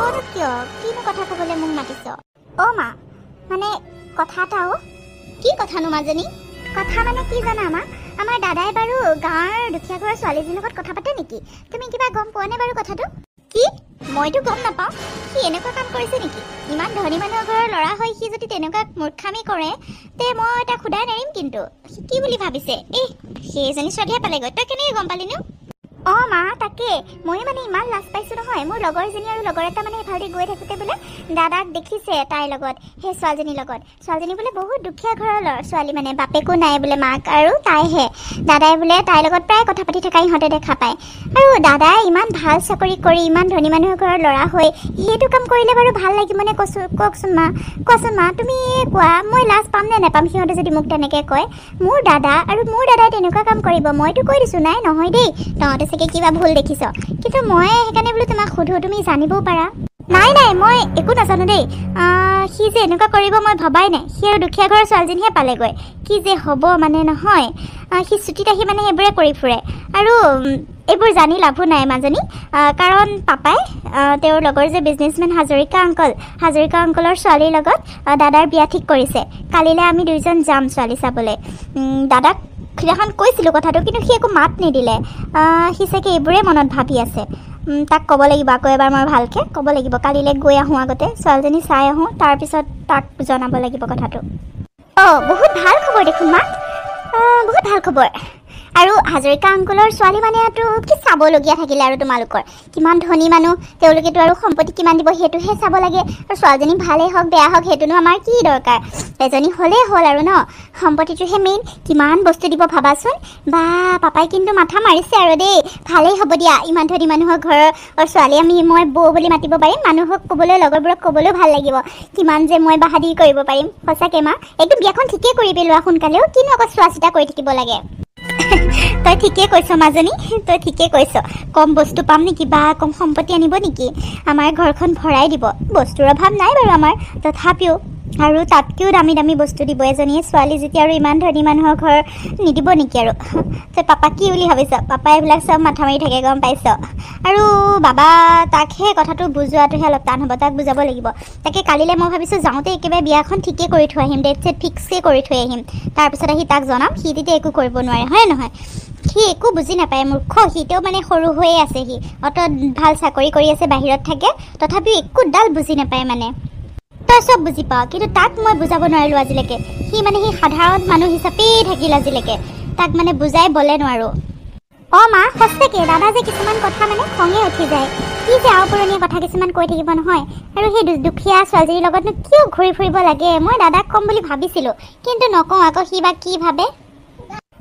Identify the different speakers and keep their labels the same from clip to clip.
Speaker 1: অ' কিয় কিনো কথা ক'বলৈ মোক মাতিছ? অ' মা মানে কথা এটা। কি কথানো মাজনী? কথা মানে কি জানা মা, আমাৰ দাদাই বাৰু গাঁৱৰ দুখীয়া ঘৰৰ ছোৱালীজনীৰ লগত কথা পাতে নেকি? তুমি কিবা গম পোৱা নে বাৰু কথাটো? কি? মইতো গম নাপাওঁ। সি এনেকুৱা কাম কৰিছে নেকি? ইমান ধনী মানুহৰ ঘৰৰ ল'ৰা হৈ সি যদি তেনেকুৱা মূৰ্খামি কৰে তে মই তাক সোধাই নেৰিম। কিন্তু সি কি বুলি ভাবিছে? সেইজনী ছোৱালীহে পালেগৈ, তই কেনেকৈ গম পালিনো? অ' মা তাকে মই মানে ইমান লাজ পাইছোঁ নহয়। মোৰ লগৰজনী আৰু লগৰ এটা মানে এফালে গৈ থাকোঁতে বোলে দাদাক দেখিছে তাইৰ লগত, সেই ছোৱালীজনীৰ লগত। ছোৱালীজনী বোলে বহুত দুখীয়া ঘৰৰ ছোৱালী, মানে বাপেকো নাই বোলে, মাক আৰু তাইহে। দাদাই বোলে তাইৰ লগত প্ৰায় কথা পাতি থকা ইহঁতে দেখা পায়। আৰু দাদাই ইমান ভাল চাকৰি কৰি ইমান ধনী মানুহৰ ঘৰৰ ল'ৰা হৈ সেইটো কাম কৰিলে বাৰু ভাল লাগিবনে কওকচোন মা? কোৱাচোন মা তুমি কোৱা, মই লাজ পাম নে নেপাম সিহঁতে যদি মোক তেনেকৈ কয়? মোৰ দাদা আৰু মোৰ দাদাই তেনেকুৱা কাম কৰিব? মইতো কৈ দিছোঁ নাই নহয় দেই, তহঁতে চাগে কিবা ভুল দেখিছ। কিন্তু মই সেইকাৰণে বোলো তোমাক সোধোঁ, তুমি জানিবও পাৰা। নাই মই একো নাজানো দেই। সি যে এনেকুৱা কৰিব মই ভবাই নাই। সি আৰু দুখীয়া ঘৰৰ ছোৱালীজনীহে পালেগৈ। কি যে হ'ব মানে নহয়, সি ছুটীত আহি মানে সেইবোৰে কৰি ফুৰে। আৰু এইবোৰ জানি লাভো নাই মাজনী, কাৰণ পাপাই তেওঁৰ লগৰ যে বিজনেছমেন হাজৰিকা আংকলৰ ছোৱালীৰ লগত দাদাৰ বিয়া ঠিক কৰিছে। কালিলৈ আমি দুইজন যাম ছোৱালী চাবলৈ। দাদাক সিদিনাখন কৈছিলোঁ কথাটো, কিন্তু সি একো মাত নিদিলে। সি চাগে এইবোৰে মনত ভাবি আছে। তাক ক'ব লাগিব আকৌ এবাৰ, মই ভালকৈ ক'ব লাগিব। কালিলৈ গৈ আহোঁ আগতে, ছোৱালীজনী চাই আহোঁ, তাৰপিছত তাক জনাব লাগিব কথাটো। বহুত ভাল খবৰ দেখোন মা, বহুত ভাল খবৰ। আৰু হাজৰিকা আংকলৰ ছোৱালী মানেতো কি চাবলগীয়া থাকিলে আৰু তোমালোকৰ? কিমান ধনী মানুহ, তেওঁলোকেতো আৰু সম্পত্তি কিমান দিব সেইটোহে চাব লাগে। আৰু ছোৱালীজনী ভালেই হওক বেয়া হওক সেইটোনো আমাৰ কি দৰকাৰ? এজনী হ'লেই হ'ল আৰু ন, সম্পত্তিটোহে মেইন। কিমান বস্তু দিব ভাবাচোন। বা পাপাই কিন্তু মাথা মাৰিছে আৰু দেই। ভালেই হ'ব দিয়া, ইমান ধনী মানুহৰ ঘৰৰ ছোৱালী মই বৌ বুলি মাতিব পাৰিম। মানুহক ক'বলৈ, লগৰবোৰক ক'বলৈও ভাল লাগিব। কিমান যে মই বাহাদুৰি কৰিব পাৰিম। সঁচাকৈ মা একদম বিয়াখন ঠিকেই কৰিবি লোৱা সোনকালেও, কিনো আকৌ চোৱা চিতা কৰি থাকিব লাগে। তই ঠিকেই কৈছ মাজনী, তই ঠিকেই কৈছ। কম বস্তু পাম নেকি বা কম সম্পত্তি আনিব নেকি? আমাৰ ঘৰখন ভৰাই দিব। বস্তুৰ অভাৱ নাই বাৰু আমাৰ, তথাপিও আৰু তাতকৈও দামী দামী বস্তু দিব। এজনীয়ে ছোৱালী যেতিয়া আৰু ইমান ধনী মানুহৰ ঘৰ নিদিব নেকি আৰু? তই পাপাক কি বুলি ভাবিছ? পাপাই এইবিলাক চব মাথা মাৰি থাকে গম পাইছ। আৰু বাবা তাক সেই কথাটো বুজোৱাটোহে অলপ টান হ'ব, তাক বুজাব লাগিব। তাকে কালিলৈ মই ভাবিছোঁ যাওঁতে একেবাৰে বিয়াখন ঠিকেই কৰি থৈ আহিম, ডেট চেট ফিক্সেই কৰি থৈ আহিম। তাৰপিছত আহি তাক জনাম, সি তেতিয়া একো কৰিব নোৱাৰে হয় নহয়? সি একো বুজি নাপায়, মূৰ্খ। সিতেও মানে সৰু হৈয়ে আছে। সি অত ভাল চাকৰি কৰি আছে, বাহিৰত থাকে, তথাপিও একোডাল বুজি নাপায় মানে। তই চব বুজি পাওঁ, কিন্তু তাক মই বুজাব নোৱাৰিলোঁ আজিলৈকে। সি সাধাৰণ মানুহ হিচাপেই থাকিল আজিলৈকে। তাক মানে বুজাই বলে নোৱাৰোঁ। মা সঁচাকৈ দাদা যে কিছুমান কথা মানে খঙে উঠি যায়। কি যে আওপুৰণীয়া কথা কিছুমান কৈ থাকিব নহয়। আৰু সেই দুখীয়া ছোৱালীৰ লগতনো কিয় ঘূৰি ফুৰিব লাগে? মই দাদাক ক'ম বুলি ভাবিছিলোঁ, কিন্তু নকওঁ আকৌ, সি বা কি ভাবে।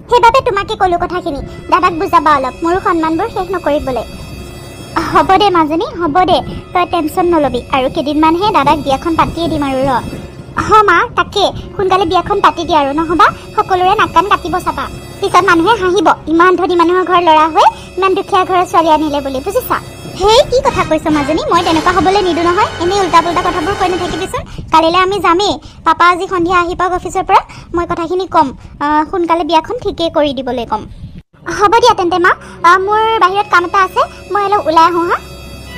Speaker 1: সেইবাবে তোমাকে ক'লোঁ কথাখিনি। দাদাক বুজাবা অলপ, মোৰো সন্মানবোৰ শেষ নকৰিবলৈ। হ'ব দে মাজনী, হ'ব দে, তই টেনশ্যন নল'বি। আৰু কেইদিনমানহে দাদাক বিয়াখন পাতিয়ে দিম আৰু মা তাকে সোনকালে বিয়াখন পাতি দিয়া আৰু, নহ'বা সকলোৰে নাক কান কাটিব চাবা। পিছত মানুহে হাঁহিব, ইমান ধনী মানুহৰ ঘৰৰ ল'ৰা হৈ ইমান দুখীয়া ঘৰৰ ছোৱালী আনিলে বুলি, বুজিছা? সেই কি কথা কৈছ মাজনী? মই তেনেকুৱা হ'বলৈ নিদিওঁ নহয়। এনেই উল্টা পুল্টা কথাবোৰ কৈ নাথাকিবিচোন। কালিলৈ আমি যামেই। পাপা আজি সন্ধিয়া আহি পাওক অফিচৰ পৰা, মই কথাখিনি ক'ম। সোনকালে বিয়াখন ঠিকেই কৰি দিবলৈ ক'ম। হ'ব দিয়া তেন্তে মা, মোৰ বাহিৰত কাম এটা আছে, মই অলপ ওলাই আহোঁ হা।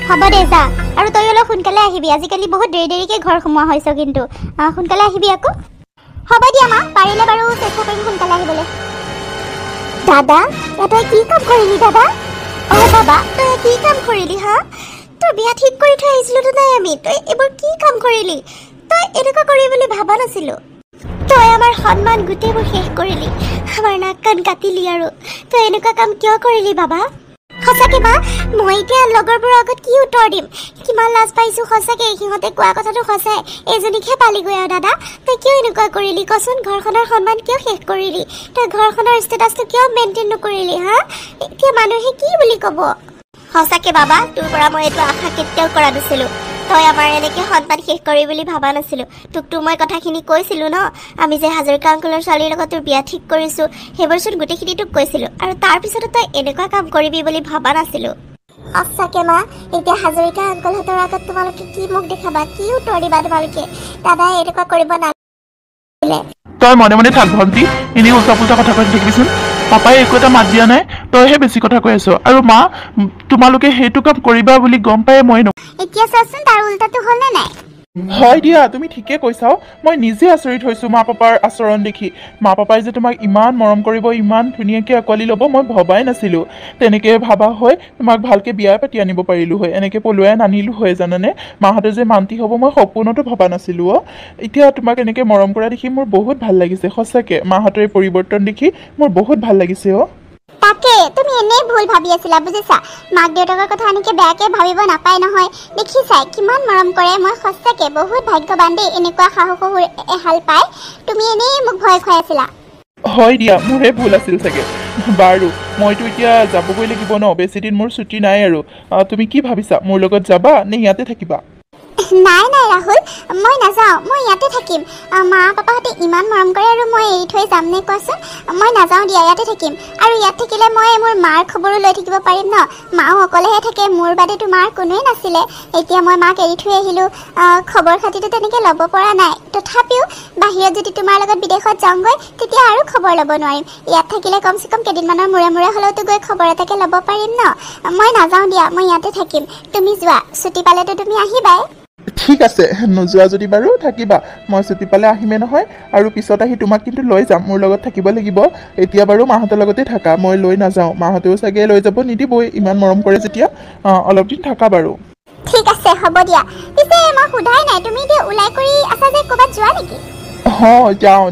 Speaker 1: হ'ব দে যা, আৰু তই অলপ সোনকালে আহিবি। আজিকালি বহুত দেৰিকৈ ঘৰ সোমোৱা হৈছ, কিন্তু সোনকালে আহিবি আকৌ। হ'ব দিয়া মা, পাৰিলে বাৰু চেষ্টা কৰিম সোনকালে আহিবলৈ। দাদা তই কি কাম কৰিলি দাদা? বাবা তই কি কাম কৰিলি হা? তোৰ বিয়া ঠিক কৰি থৈ আহিছিলোতো নাই আমি, তই এইবোৰ কি কাম কৰিলি? তই এনেকুৱা কৰিবি বুলি ভাবা নাছিলোঁ। তই আমাৰ সন্মান গোটেইবোৰ শেষ কৰিলি, আমাৰ নাক কাণ কাটিলি। আৰু তই এনেকুৱা কাম কিয় কৰিলি বাবা? সঁচাকৈ মা, মই এতিয়া লগৰবোৰৰ আগত কি উত্তৰ দিম? কিমান লাজ পাইছোঁ সঁচাকৈ। সিহঁতে কোৱা কথাটো সঁচাই, এইজনীকহে পালিগৈ আৰু দাদা। তই কিয় এনেকুৱা কৰিলি কচোন? ঘৰখনৰ সন্মান কিয় শেষ কৰিলি? তই ঘৰখনৰ ষ্টেটাছটো কিয় মেইনটেইন নকৰিলি হা? এতিয়া মানুহে কি বুলি ক'ব? সঁচাকৈ বাবা, তোৰ পৰা মই এইটো আশা কেতিয়াও কৰা নাছিলোঁ। তই আমাৰ এনেকৈ সন্মান শেষ কৰি বুলি ভাবা নাছিলোঁ। তোকতো মই কথাখিনি কৈছিলোঁ ন, আমি যে হাজৰিকা আংকলৰ ছোৱালীৰ লগত তোৰ বিয়া ঠিক কৰিছোঁ, সেইবোৰচোন গোটেইখিনি তোক কৈছিলোঁ। আৰু তাৰপিছতো তই এনেকুৱা কাম কৰিবি বুলি ভাবা নাছিলোঁ। সঁচাকৈ মা, এতিয়া হাজৰিকা আংকলহঁতৰ আগত তোমালোকে কি মুখ দেখাবা? কি উত্তৰ দিবা তোমালোকে? দাদাই এনেকুৱা কৰিব নালাগে।
Speaker 2: তই মনে মনে থাক ভণ্টি, এনেই উল্টা পুল্টা কথা কৈ থাকিবিচোন। পাপাই একো এটা মাত দিয়া নাই, তইহে বেছি কথা কৈ আছ। আৰু মা, তোমালোকে সেইটো কাম কৰিবা বুলি গম পাই মই
Speaker 1: এতিয়া চাচোন তাৰ উল্টাটো হ'লনে নাই?
Speaker 2: হয় দিয়া, তুমি ঠিকে কৈছাও। মই নিজে আচৰিত হৈছোঁ মা পাপাৰ আচৰণ দেখি। মা পাপাই যে তোমাক ইমান মৰম কৰিব, ইমান ধুনীয়াকৈ আঁকোৱালি ল'ব, মই ভবাই নাছিলোঁ। তেনেকৈ ভাবা হয় তোমাক ভালকৈ বিয়া পাতি আনিব পাৰিলোঁ হয়, এনেকৈ পলুৱাই নানিলোঁ হয় জানানে। মাহঁতে যে মান্তি হ'ব মই সপোনতো ভবা নাছিলোঁ অ'। এতিয়া তোমাক এনেকৈ মৰম কৰা দেখি মোৰ বহুত ভাল লাগিছে, সঁচাকৈ মাহঁতৰ এই পৰিৱৰ্তন দেখি মোৰ বহুত ভাল লাগিছে অ'।
Speaker 1: তাকে তুমি এনেই ভুল ভাবি আছিলা বুজিছা। মাক দেউতাকৰ কথা এনেকৈ বেয়াকৈ ভাবিব নাপায় নহয়। দেখিছাই কিমান মৰম কৰে। মই সঁচাকৈ বহুত ভাগ্যৱান দেই এনেকুৱা শাহু শহুৰ এহাল পাই। তুমি এনেই মোক ভয় খুৱাই আছিলা।
Speaker 2: হয় দিয়া, মোৰে ভুল আছিল চাগে। বাৰু মইতো এতিয়া যাবগৈ লাগিব ন, বেছিদিন মোৰ ছুটি নাই আৰু। তুমি কি ভাবিছা, মোৰ লগত যাবা নে ইয়াতে থাকিবা?
Speaker 1: নাই নাই ৰাহুল, মই নাযাওঁ, মই ইয়াতে থাকিম। মা পাপাহঁতে ইমান মৰম কৰে আৰু মই এৰি থৈ যাম নে কোৱাচোন। মই নাযাওঁ দিয়া, ইয়াতে থাকিম। আৰু ইয়াত থাকিলে মই মোৰ মাৰ খবৰো লৈ থাকিব পাৰিম ন। মাও অকলেহে থাকে, মোৰ বাদেতো মাৰ কোনোৱে নাছিলে। এতিয়া মই মাক এৰি থৈ আহিলোঁ, খবৰ খাতিটো তেনেকৈ ল'ব পৰা নাই। তথাপিও বাহিৰত যদি তোমাৰ লগত বিদেশত যাওঁগৈ তেতিয়া আৰু খবৰ ল'ব নোৱাৰিম। ইয়াত থাকিলে কমচে কম কেইদিনমানৰ মূৰে মূৰে হ'লেওতো গৈ খবৰ এটাকে ল'ব পাৰিম ন। মই নাযাওঁ দিয়া, মই ইয়াতে থাকিম। তুমি যোৱা, ছুটি পালেতো তুমি আহিবাই।
Speaker 2: ঠিক আছে, নোযোৱা যদি বাৰু থাকিবা। মই ছুটি পালে আহিমেই নহয়, আৰু পিছত আহি তোমাক কিন্তু লৈ যাম, মোৰ লগত থাকিব লাগিব। এতিয়া বাৰু মাহঁতৰ লগতে থাকা, মই লৈ নাযাওঁ। মাহঁতেও চাগে লৈ যাব নিদিবই, ইমান মৰম কৰে যেতিয়া। অলপ দিন থাকা বাৰু।
Speaker 1: ঠিক আছে হ'ব দিয়া। পিছে মই সোধাই নাই, তুমি এতিয়া ওলাই কৰি আছা যে ক'ৰবাত যোৱা নেকি?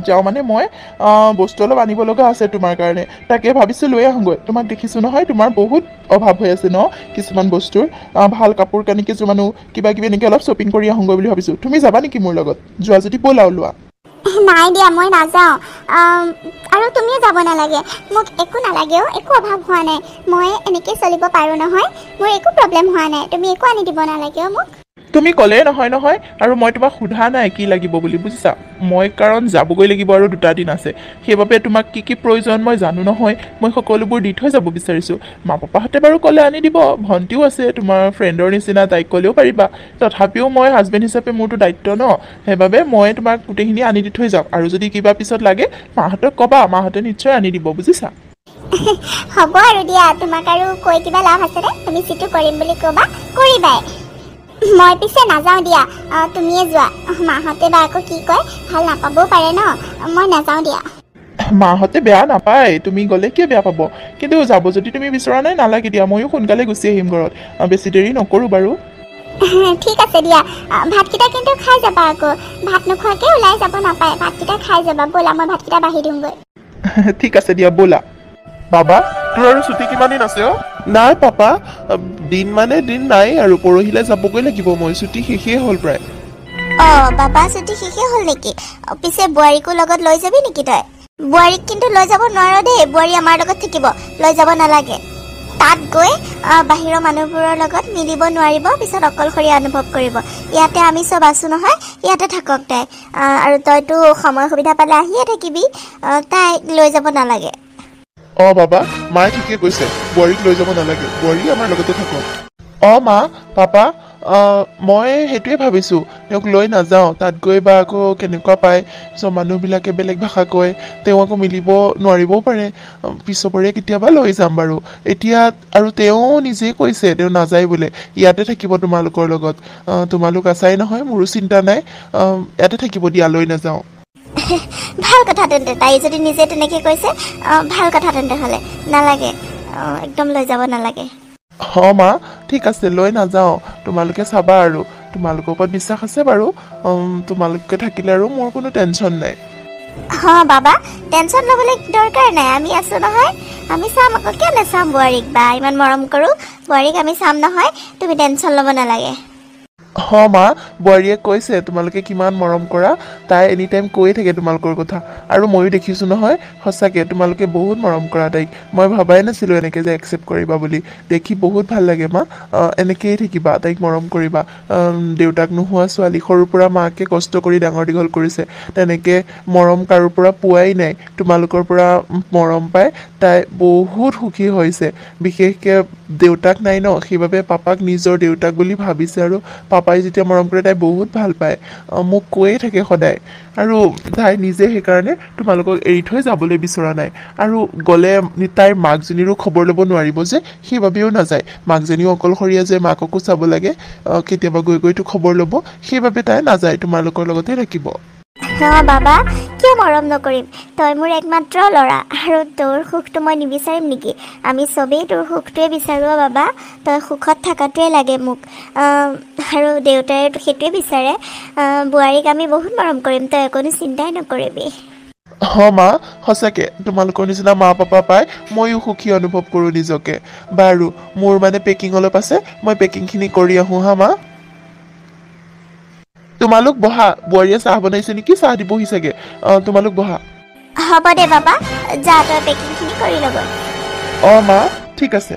Speaker 2: যাওঁ মানে মই বস্তু অলপ আনিব লগা আছে তোমাৰ কাৰণে, তাকে ভাবিছোঁ লৈ আহোঁগৈ। তোমাক দেখিছোঁ নহয়, তোমাৰ বহুত অভাৱ হৈ আছে ন কিছুমান বস্তুৰ। ভাল কাপোৰ কানি কিছুমানো কিবা কিবি এনেকৈ অলপ শ্বপিং কৰি আহোঁগৈ বুলি ভাবিছোঁ। তুমি যাবা নেকি মোৰ লগত? যোৱা যদি ব'লা ওলোৱা।
Speaker 1: নাই দিয়া, মই নাযাওঁ। আৰু তুমিও যাব নালাগে। মোক একো নালাগেও, একো অভাৱ হোৱা নাই। মই এনেকৈ চলিব পাৰোঁ নহয়, মোৰ একো প্ৰব্লেম হোৱা নাই। তুমি একো আনি দিব নালাগেও মোক।
Speaker 2: তুমি ক'লেই নহয়, আৰু মই তোমাক সোধা নাই কি লাগিব বুলি, বুজিছা। মই কাৰণ যাবগৈ লাগিব আৰু 2টা দিন আছে। সেইবাবে তোমাক কি কি প্ৰয়োজন মই জানো নহয়, মই সকলোবোৰ দি থৈ যাব বিচাৰিছোঁ। মা পাপাহঁতে বাৰু ক'লে আনি দিব, ভণ্টিও আছে তোমাৰ ফ্ৰেণ্ডৰ নিচিনা, তাইক ক'লেও পাৰিবা। তথাপিও মই হাজবেণ্ড হিচাপে মোৰতো দায়িত্ব ন, সেইবাবে মই তোমাক গোটেইখিনি আনি দি থৈ যাম। আৰু যদি কিবা পিছত লাগে মাহঁতক ক'বা, মাহঁতে নিশ্চয় আনি দিব, বুজিছা।
Speaker 1: হ'ব আৰু দিয়া, তোমাক আৰু কৈ কিবা লাভ আছেনে? তুমি যিটো কৰিম বুলি ক'বা কৰিবাই। মই পিছে নাযাওঁ দিয়া, তুমিয়ে যোৱা। মাহঁতে বা আকৌ কি কয়, ভাল নাপাবও পাৰে ন। মই নাযাওঁ দিয়া।
Speaker 2: মাহঁতে বেয়া নাপায়, তুমি গ'লে কিয় বেয়া পাব। কিন্তু যাব যদি তুমি বিচৰা নাই, নালাগে দিয়া, ময়ো সোনকালে গুচি আহিম ঘৰত। বেছি দেৰি নকৰোঁ বাৰু।
Speaker 1: ঠিক আছে দিয়া। ভাতকেইটা কিন্তু খাই যাবা আকৌ। ভাত নোখোৱাকৈ ওলাই যাব নাপায়, ভাতকেইটা খাই যাবা। ব'লা মই ভাতকেইটা বাঢ়ি দিওঁগৈ।
Speaker 2: ঠিক আছে দিয়া, ব'লা। বাবা, তোৰ আৰু ছুটি কিমান দিন আছে অ'? নাই পাপা, দিন মানে দিন নাই আৰু, পৰহিলৈ যাবগৈ লাগিব মই। ছুটি শেষেই হ'ল প্ৰায়।
Speaker 1: বাবা ছুটি শেষেই হ'ল নেকি? পিছে বোৱাৰীকো লগত লৈ যাবি নেকি তই? বোৱাৰীক কিন্তু লৈ যাব নোৱাৰ দেই, বোৱাৰী আমাৰ লগত থাকিব, লৈ যাব নালাগে। তাত গৈ বাহিৰৰ মানুহবোৰৰ লগত মিলিব নোৱাৰিব, পিছত অকলশৰীয়া অনুভৱ কৰিব। ইয়াতে আমি চব আছোঁ নহয়, ইয়াতে থাকক তাই। আৰু তইতো সময় সুবিধা পালে আহিয়ে থাকিবি, তাইক লৈ যাব নালাগে।
Speaker 2: বাবা, মায়ে ঠিকে কৈছে, বোৱাৰীক লৈ যাব নালাগে, বোৱাৰী আমাৰ লগতে থাকক। মা, পাপা, মই সেইটোৱে ভাবিছোঁ, তেওঁক লৈ নাযাওঁ। তাত গৈ বা আকৌ কেনেকুৱা পায়, চব মানুহবিলাকে বেলেগ ভাষা কয়, তেওঁ আকৌ মিলিব নোৱাৰিবও পাৰে। পিছপৰে কেতিয়াবা লৈ যাম বাৰু। এতিয়া আৰু তেওঁ নিজেই কৈছে তেওঁ নাযায় বোলে, ইয়াতে থাকিব তোমালোকৰ লগত। তোমালোক আছাই নহয়, মোৰো চিন্তা নাই। ইয়াতে থাকিব দিয়া, লৈ নাযাওঁ।
Speaker 1: ভাল কথা তেন্তে, তাই যদি নিজে তেনেকৈ কৈছে, ভাল কথা তেন্তে হ'লে। নালাগে, একদম লৈ যাব নালাগে।
Speaker 2: মা, ঠিক আছে, লৈ নাযাওঁ। তোমালোকে চাবা আৰু, তোমালোকৰ ওপৰত বিশ্বাস আছে বাৰু। তোমালোকে থাকিলে আৰু মোৰ কোনো টেনশ্যন নাই।
Speaker 1: বাবা, টেনশ্যন ল'বলৈ দৰকাৰ নাই, আমি আছোঁ নহয়। আমি চাম আকৌ, কিয় নাচাম বোৱাৰীক। বা ইমান মৰম কৰোঁ বোৱাৰীক, আমি চাম নহয়। তুমি টেনশ্যন ল'ব নালাগে।
Speaker 2: মা, বোৱাৰীয়ে কৈছে তোমালোকে কিমান মৰম কৰা, তাই এনি টাইম কৈয়ে থাকে তোমালোকৰ কথা। আৰু ময়ো দেখিছোঁ নহয়, সঁচাকৈ তোমালোকে বহুত মৰম কৰা তাইক। মই ভবাই নাছিলোঁ এনেকৈ যে একচেপ্ট কৰিবা বুলি। দেখি বহুত ভাল লাগে মা। এনেকৈয়ে থাকিবা, তাইক মৰম কৰিবা। দেউতাক নোহোৱা ছোৱালী, সৰুৰ পৰা মাকে কষ্ট কৰি ডাঙৰ দীঘল কৰিছে, তেনেকৈ মৰম কাৰোৰ পৰা পোৱাই নাই। তোমালোকৰ পৰা মৰম পাই তাই বহুত সুখী হৈছে। বিশেষকৈ দেউতাক নাই ন, সেইবাবে পাপাক নিজৰ দেউতাক বুলি ভাবিছে, আৰু পাপাই যেতিয়া মৰম কৰে তাই বহুত ভাল পায় মোক কৈয়ে থাকে সদায় আৰু তাই নিজে সেইকাৰণে তোমালোকক এৰি থৈ যাবলৈ বিচৰা নাই আৰু গ'লে তাইৰ মাকজনীৰো খবৰ ল'ব নোৱাৰিব যে সেইবাবেও নাযায় মাকজনীও অকলশৰীয়া যে মাককো চাব লাগে কেতিয়াবা গৈ গৈতো খবৰ ল'ব সেইবাবে তাই নাযায় তোমালোকৰ লগতে থাকিব
Speaker 1: বাবা কিয় মৰম নকৰিম তই মোৰ একমাত্ৰ ল'ৰা আৰু তোৰ সুখটো মই নিবিচাৰিম নেকি আমি চবেই তোৰ সুখটোৱে বিচাৰোঁ বাবা তই সুখত থকাটোৱে লাগে মোক আৰু দেউতাই সেইটোৱে বিচাৰে বোৱাৰীক আমি বহুত মৰম কৰিম তই একো চিন্তাই নকৰিবি
Speaker 2: মা সঁচাকৈ তোমালোকৰ নিচিনা মা পাপা পাই ময়ো সুখী অনুভৱ কৰোঁ নিজকে বাৰু মোৰ মানে পেকিং অলপ আছে মই পেকিংখিনি কৰি আহোঁ হা মা তোমালোক বহা বোৱাৰীয়ে চাহ বনাইছে নেকি চাহ দিবহি চাগে তোমালোক বহা
Speaker 1: হ'ব দে বাবা যা তই পেকিংখিনি কৰি ল'ব
Speaker 2: মা ঠিক আছে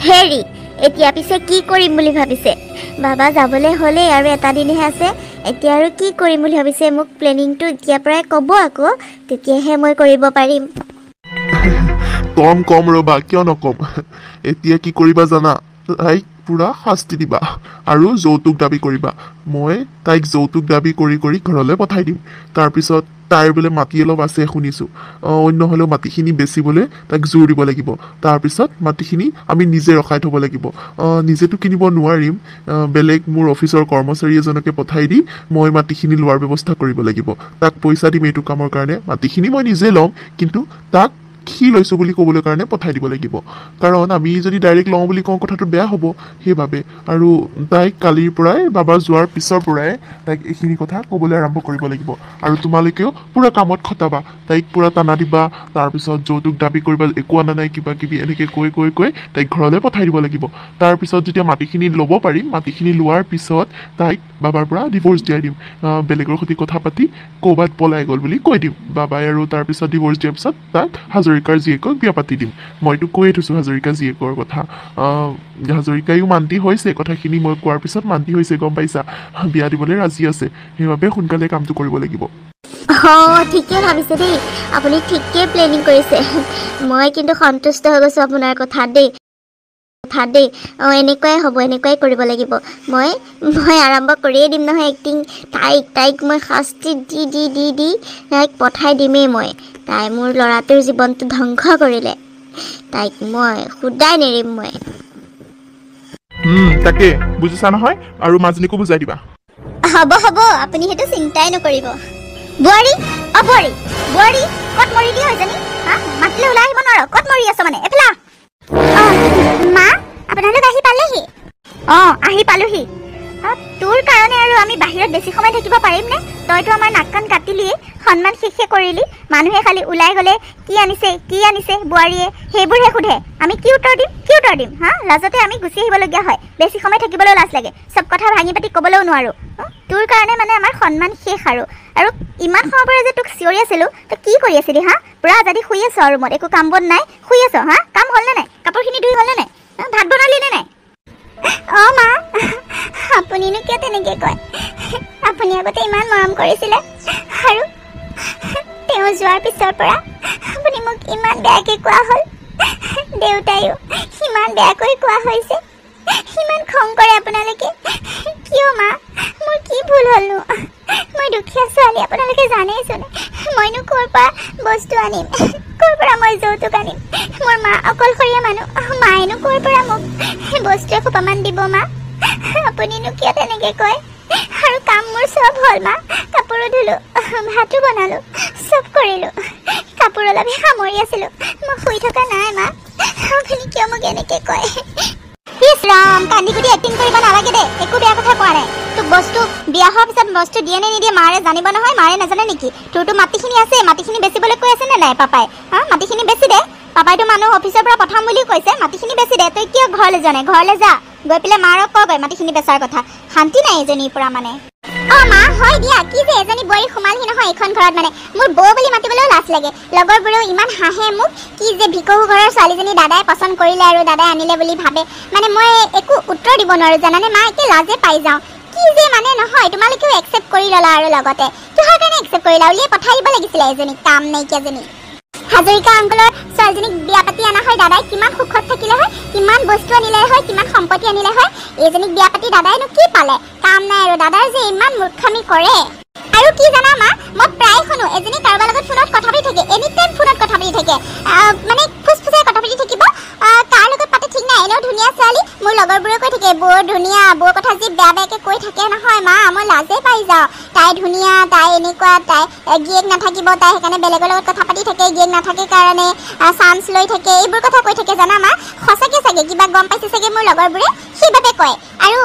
Speaker 1: হেৰি এতিয়া পিছে কি কৰিম বুলি ভাবিছে বাবা যাবলৈ হ'লেই আৰু এটা দিনহে আছে এতিয়া আৰু কি কৰিম বুলি ভাবিছে মোক প্লেনিংটো এতিয়াৰ পৰাই ক'ব আকৌ তেতিয়াহে মই কৰিব পাৰিম
Speaker 2: কম ৰ'বা কিয় নকম এতিয়া কি কৰিবা জানা তাইক পুৰা শাস্তি দিবা আৰু যৌতুক দাবী কৰিবা মই তাইক যৌতুক দাবী কৰি কৰি ঘৰলৈ পঠাই দিম তাৰপিছত তাইৰ বোলে মাটি অলপ আছে শুনিছোঁ অন্য হ'লেও মাটিখিনি বেচিবলৈ তাইক জোৰ দিব লাগিব তাৰপিছত মাটিখিনি আমি নিজে ৰখাই থ'ব লাগিব নিজেতো কিনিব নোৱাৰিম বেলেগ মোৰ অফিচৰ কৰ্মচাৰী এজনকে পঠাই দি মই মাটিখিনি লোৱাৰ ব্যৱস্থা কৰিব লাগিব তাক পইচা দিম এইটো কামৰ কাৰণে মাটিখিনি মই নিজে ল'ম কিন্তু তাক সি লৈছোঁ বুলি ক'বলৈ কাৰণে পঠাই দিব লাগিব কাৰণ আমি যদি ডাইৰেক্ট লওঁ বুলি কওঁ কথাটো বেয়া হ'ব সেইবাবে আৰু তাইক কালিৰ পৰাই বাবা যোৱাৰ পিছৰ পৰাই তাইক এইখিনি কথা ক'বলৈ আৰম্ভ কৰিব লাগিব আৰু তোমালোকেও পুৰা কামত খটাবা তাইক পুৰা টানা দিবা তাৰপিছত যৌতুক দাবী কৰিবা একো অনা নাই কিবা কিবি এনেকৈ কৈ তাইক ঘৰলৈ পঠাই দিব লাগিব তাৰপিছত যেতিয়া মাটিখিনি ল'ব পাৰিম মাটিখিনি লোৱাৰ পিছত তাইক বাবাৰ পৰা ডিভ'ৰ্চ দিয়াই দিম বেলেগৰ সৈতে কথা পাতি ক'ৰবাত পলাই গ'ল বুলি কৈ দিম বাবাই আৰু তাৰপিছত ডিভ'ৰ্চ দিয়াৰ পিছত তাক হাজৰিকাৰ জীয়েকক বিয়া পাতি দিম মইতো কৈয়ে থৈছোঁ হাজৰিকা জীয়েকৰ কথা হাজৰিকায়ো মান্তি হৈছে কথাখিনি মই কোৱাৰ পিছত মান্তি হৈছে গম পাইছা বিয়া দিবলৈ ৰাজি আছে সেইবাবে সোনকালে কামটো কৰিব লাগিব
Speaker 1: ঠিকে ভাবিছে দেই আপুনি ঠিকে প্লেনিং কৰিছে মই কিন্তু সন্তুষ্ট হৈ গৈছোঁ আপোনাৰ কথা দেই এনেকুৱাই হ'ব এনেকুৱাই কৰিব লাগিব মই আৰম্ভ কৰিয়ে দিম নহয় এক্টিং তাইক মই শাস্তি দি তাইক পঠাই দিমেই মই তাই মোৰ ল'ৰাটোৰ জীৱনটো ধ্বংস কৰিলে তাইক মই সদায় নেৰিম মই
Speaker 2: তাকে বুজিছা নহয় আৰু মাজনীকো বুজাই দিবা
Speaker 1: হ'ব আপুনি সেইটো চিন্তাই নকৰিব বোৱাৰী ক'ত মৰি দিয়া হয় জানি মাতিলে ওলাই আহিব নোৱাৰো ক'ত মৰি আছ মানে এফালে মা আপোনালোক আহি পালেহি আহি পালোহি তোৰ কাৰণে আৰু আমি বাহিৰত বেছি সময় থাকিব পাৰিম নে তইতো আমাৰ নাক কাণ কাটিলিয়ে সন্মান শেষে কৰিলি মানুহে খালি ওলাই গ'লে কি আনিছে বোৱাৰীয়ে সেইবোৰহে সোধে আমি কি উত্তৰ দিম লাজতে আমি গুচি আহিবলগীয়া হয় বেছি সময় থাকিবলৈও লাজ লাগে চব কথা ভাঙি পাতি ক'বলৈও নোৱাৰো তোৰ কাৰণে মানে আমাৰ সন্মান শেষ আৰু ইমান সময়ৰ পৰা যে তোক চিঞৰি আছিলোঁ তই কি কৰি আছিলি পুৰা যদি শুই আছ ৰুমত একো কাম বন নাই শুই আছ কাম হ'লনে নাই কাপোৰখিনি ধুই হ'লনে নাই ভাত বনালি নে নাই মা আপুনিনো কিয় তেনেকৈ কয় আপুনি আগতে ইমান মৰম কৰিছিলে আৰু তেওঁ যোৱাৰ পিছৰ পৰা আপুনি মোক ইমান বেয়াকৈ কোৱা হ'ল দেউতায়ো সিমান বেয়াকৈ কোৱা হৈছে সিমান খং কৰে আপোনালোকে কিয় মা মোৰ কি ভুল হ'লনো মই দুখীয়া ছোৱালী আপোনালোকে জানেইচোন মইনো ক'ৰ পৰা বস্তু আনিম ক'ৰ পৰা মই যৌতুক আনিম মোৰ মা অকলশৰীয়া মানুহ মায়েনো ক'ৰ পৰা মোক বস্তু এসোপামান দিব মা আপুনিনো কিয় তেনেকৈ কয় আৰু কাম মোৰ চব হ'ল মা কাপোৰো ধুলোঁ ভাতো বনালোঁ চব কৰিলোঁ কাপোৰ অলপহে সামৰি আছিলোঁ মই শুই থকা নাই মা আপুনি কিয় মোক এনেকৈ কয় ইছ ৰাম কান্দি কুটি এক্টিং কৰিব নালাগে দে একো বেয়া কথা কোৱা নাই তোক বস্তু বিয়া হোৱাৰ পিছত বস্তু দিয়ে নে নিদিয়ে মাৰে জানিব নহয় মাৰে নাজানে নেকি তোৰতো মাটিখিনি আছে মাটিখিনি বেচিবলৈ কৈ আছে নে নাই পাপাই মাটিখিনি বেচি দে পাপাইতো মানুহ অফিচৰ পৰা পঠাম বুলি কৈছে মাটিখিনি বেচি দে তই কিয় ঘৰলৈ যোৱা নাই ঘৰলৈ যা গৈ পেলাই মাৰক কগৈ মাটিখিনি বেচাৰ কথা শান্তি নাই এজনীৰ পৰা মানে মা হয় দিয়া কি যে এজনী বোৱাৰী সোমালহি নহয় এইখন ঘৰত মানে মোৰ বৌ বুলি মাতিবলৈও লাজ লাগে লগৰবোৰেও ইমান হাঁহে মোক কি যে ভিকহু ঘৰৰ ছোৱালীজনী দাদাই পচন্দ কৰিলে আৰু দাদাই আনিলে বুলি ভাবে মানে মই একো উত্তৰ দিব নোৱাৰোঁ জানানে মা একে লাজে পাই যাওঁ কি যে মানে নহয় তোমালোকেও একচেপ্ট কৰি ল'লা আৰু লগতে কিহৰ কাৰণে একচেপ্ট কৰিলা উলিয়াই পঠাই দিব লাগিছিলে এজনী কাম নাইকিয়াজনী হাজৰিকা আংকলৰ ছোৱালীজনীক বিয়া পাতি অনা হয় দাদাই কিমান সুখত থাকিলে হয়, কিমান বস্তু আনিলে হয়, কিমান সম্পত্তি আনিলে হয়। এইজনীক বিয়া পাতি দাদাইনো কি পালে? কাম নাই আৰু দাদাৰ যে ইমান মূৰ্খামি কৰে। আৰু কি জানা মা, মই প্ৰায় শুনো এজনী কাৰোবাৰ লগত ফোনত কথা পাতি থাকে, এনি টাইম ফোনত কথা পাতি থাকে, মানে ফুচফুচাই কথা পাতি থাকিব। কাৰ লগত পাতে ঠিক নাই, এনেও ধুনীয়া ছোৱালী। মোৰ লগৰবোৰে কৈ থাকে বৰ ধুনীয়া, বৰ কথা যি বেয়া বেয়াকে কৈ থাকে নহয় মা, মই লাজে পাই যাওঁ। তাই ধুনীয়া, তাই এনেকুৱা, তাই গিয়েক নাথাকিব, তাই সেইকাৰণে বেলেগৰ লগত কথা পাতি থাকে, গিয়েক নাথাকে কাৰণে চান্স লৈ থাকে, এইবোৰ কথা কৈ থাকে জানা মা। সঁচাকে চাগে কিবা গম পাইছে চাগে মোৰ লগৰবোৰে, সেইবাবে কয়। আৰু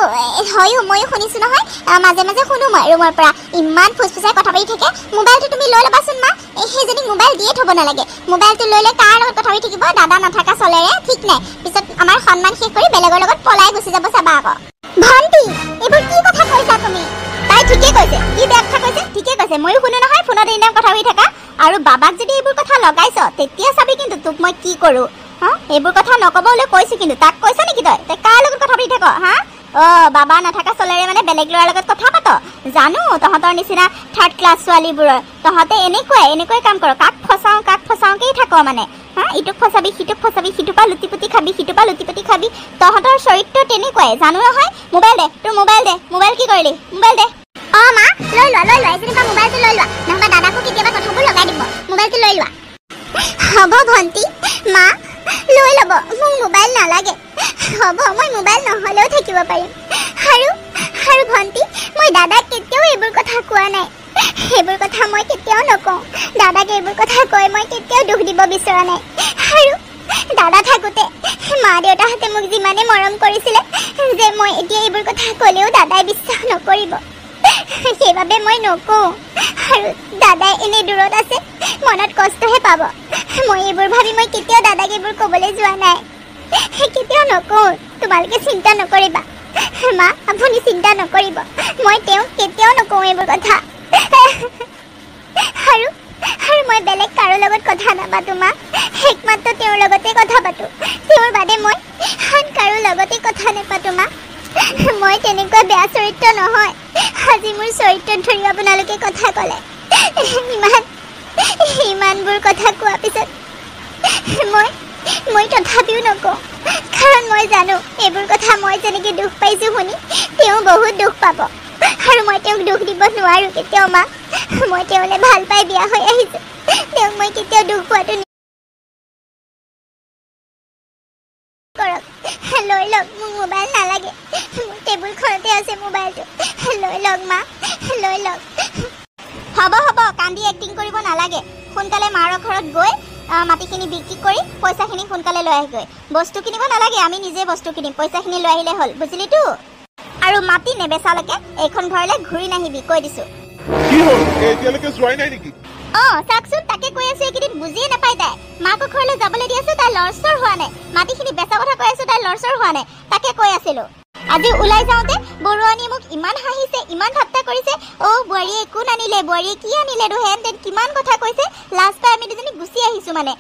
Speaker 1: হয়ো ময়ো শুনিছো নহয়, মাজে মাজে শুনো মই ৰুমৰ পৰা ইমান ফুচফুচাই কথা পাতি থাকে। মোবাইলটো তুমি লৈ ল'বাচোন মা, সেইজনীক মোবাইল দিয়ে থ'ব নালাগে। মোবাইলটো লৈ কাৰ লগত কথা পাতি থাকিব, দাদা নাথাকা চলেৰে ঠিক নাই, পিছত আমাৰ সন্মান শেষ কৰি বেলেগৰ লগত পলাই গুচি যাব চাবা আকৌ। ভণ্টি এইবোৰ কি কথা কৈছা তুমি? তাই ঠিকে কৈছে, কি বেয়া কথা কৈছে? ঠিকে কৈছে, ময়ো শুনো নহয় ফোনত এনে কথা পাতি থাকা। আৰু বাবাক যদি এইবোৰ কথা লগাইছ তেতিয়া চাবি কিন্তু তোক মই কি কৰোঁ। এইবোৰ কথা নকবলৈ কৈছো, কিন্তু তাক কৈছ নেকি তই কাৰ লগত কথা পাতি থাক? বাবা নাথাকা চলেৰে মানে বেলেগ ল'ৰাৰ লগত কথা পাত? জানো তহঁতৰ নিচিনা থাৰ্ড ক্লাছ ছোৱালীবোৰৰ, তহঁতে এনেকুৱাই কাম কৰ, কাক ফচাওকেই থাক মানে। ইটোক ফচাবি, সিটোক ফচাবি, সিটোৰ পৰা লুটিপুটি খাবি, সিটোৰ পৰা লুটিপুটি খাবি। তহঁতৰ চৰিত্ৰ তেনেকুৱাই, জানো নহয়। মোবাইল দে, তোৰ মোবাইল দে। মোবাইল কি কৰিলি? মোবাইল দে। মা লৈ লোৱা, এজনীৰ পৰা মোবাইলটো লৈ লোৱা, নহ'বা দাদাকো কেতিয়াবা কথাবোৰ লগাই দিব। মোবাইলটো লৈ লোৱা। হ'ব ভণ্টি, মা লৈ ল'ব, মোক মোবাইল নালাগে। হ'ব, মই মোবাইল নহ'লেও থাকিব পাৰিম। আৰু ভণ্টি, মই দাদাক কেতিয়াও এইবোৰ কথা কোৱা নাই, সেইবোৰ কথা মই কেতিয়াও নকওঁ। দাদাক এইবোৰ কথা কৈ মই কেতিয়াও দুখ দিব বিচৰা নাই। আৰু দাদা থাকোঁতে মা দেউতাহঁতে মোক যিমানে মৰম কৰিছিলে যে মই এতিয়া এইবোৰ কথা ক'লেও দাদাই বিশ্বাস নকৰিব, সেইবাবে মই নকওঁ। আৰু দাদাই এনে দূৰত আছে, মনত কষ্টহে পাব। মই এইবোৰ ভাবি মই কেতিয়াও দাদাক এইবোৰ ক'বলৈ যোৱা নাই, কেতিয়াও নকওঁ। তোমালোকে চিন্তা নকৰিবা মা, আপুনি চিন্তা নকৰিব, মই তেওঁক কেতিয়াও নকওঁ এইবোৰ কথা। আৰু মই বেলেগ কাৰো লগত কথা নাপাতো মা, একমাত্ৰ তেওঁৰ লগতে কথা পাতো। তেওঁৰ বাদে মই আন কাৰো লগতে কথা নাপাতো মা। মই তেনেকুৱা বেয়া চৰিত্ৰ নহয়। আজি মোৰ চৰিত্ৰত ধৰি আপোনালোকে কথা ক'লে, ইমানবোৰ কথা কোৱাৰ পিছত মই তথাপিও নকওঁ, কাৰণ মই জানো এইবোৰ কথা মই যেনেকৈ দুখ পাইছোঁ শুনি তেওঁ বহুত দুখ পাব। আৰু মই তেওঁক দুখ দিব নোৱাৰোঁ কেতিয়াও মা। মই তেওঁলৈ ভাল পাই বিয়া হৈ আহিছোঁ, তেওঁক মই কেতিয়াও দুখ পোৱাটো কৰক। লৈ লওক, মোক মোবাইল নালাগে, মোৰ টেবুলখনতে আছে মোবাইলটো। লৈ লওক মা, লৈ লওক। হ'ব, কান্দি এক্টিং কৰিব নালাগে। সোনকালে মাৰৰ ঘৰত গৈ মাটিখিনি বিক্ৰী কৰি পইচাখিনি সোনকালে লৈ আহিগৈ। বস্তু কিনিব নালাগে, আমি নিজে বস্তু কিনিম, পইচাখিনি লৈ আহিলে হ'ল, বুজিলিতো? আৰু মাটি নেবেচালৈকে এইখন ঘৰলৈ ঘূৰি নাহিবি, কৈ দিছোঁ।
Speaker 2: কি হ'ল, এতিয়ালৈকে যোৱাই নাই নেকি?
Speaker 1: চাওকচোন, তাকে কৈ আছো, এইকেইদিন বুজিয়ে নাপায় তাই। মাকৰ ঘৰলৈ যাবলৈ দি আছো, তাই লৰচৰ হোৱা নাই। মাটিখিনি বেচা কথা কৈ আছো, তাই লৰচৰ হোৱা নাই। তাকে কৈ আছিলো। আজি ওলাই যাওঁতে বৰুৱানীয়ে মোক ইমান হাঁহিছে, ইমান ঠাট্টা কৰিছে। বোৱাৰীয়ে একো নানিলে, বোৱাৰীয়ে কি আনিলে, হেন তেন কিমান কথা কৈছে। লাজ পাই আমি দুজনী গুচি আহিছো মানে।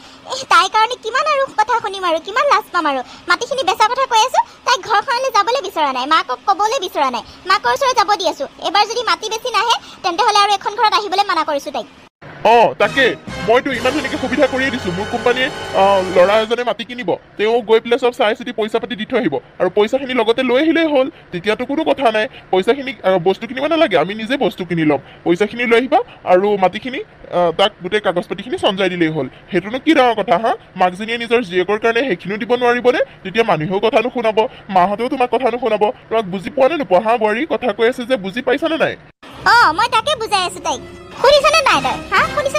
Speaker 1: তাইৰ কাৰণে কিমান আৰু কথা শুনিম আৰু কিমান লাজ পাম আৰু। মাটিখিনি বেচা কথা কৈ আছো, তাই ঘৰখনলৈ যাবলৈ বিচৰা নাই, মাকক ক'বলৈ বিচৰা নাই। মাকৰ ওচৰত যাব দি আছো। এবাৰ যদি মাটি বেছি নাহে তেন্তে হ'লে আৰু এখন ঘৰত আহিবলৈ মানা কৰিছো তাইক।
Speaker 2: তাকে মইতো ইমান ধুনীয়াকৈ সুবিধা কৰিয়ে দিছোঁ। মোৰ কোম্পানীয়ে ল'ৰা এজনে মাটি কিনিব, তেওঁ গৈ পেলাই চব চাই চিতি পইচা পাতি দি থৈ আহিব, আৰু পইচাখিনি লগতে লৈ আহিলেই হ'ল। তেতিয়াতো কোনো কথা নাই, পইচাখিনি বস্তু কিনিব নালাগে, আমি নিজে বস্তু কিনি ল'ম। পইচাখিনি লৈ আহিবা আৰু মাটিখিনি তাক গোটেই কাগজ পাতিখিনি চঞ্জাই দিলেই হ'ল। সেইটোনো কি ডাঙৰ কথা? মাকজনীয়ে নিজৰ জীয়েকৰ কাৰণে সেইখিনিও দিব নোৱাৰিবনে? তেতিয়া মানুহেও কথা নুশুনাব, মাহঁতেও তোমাক কথা নুশুনাব। তোমাক বুজি পোৱা নে নোপোৱা? বোৱাৰী কথা কৈ আছে যে বুজি পাইছানে নাই?
Speaker 1: মই তাকে বুজাই আছো তাইক। শুনিছনে নাই তই? শুনিছ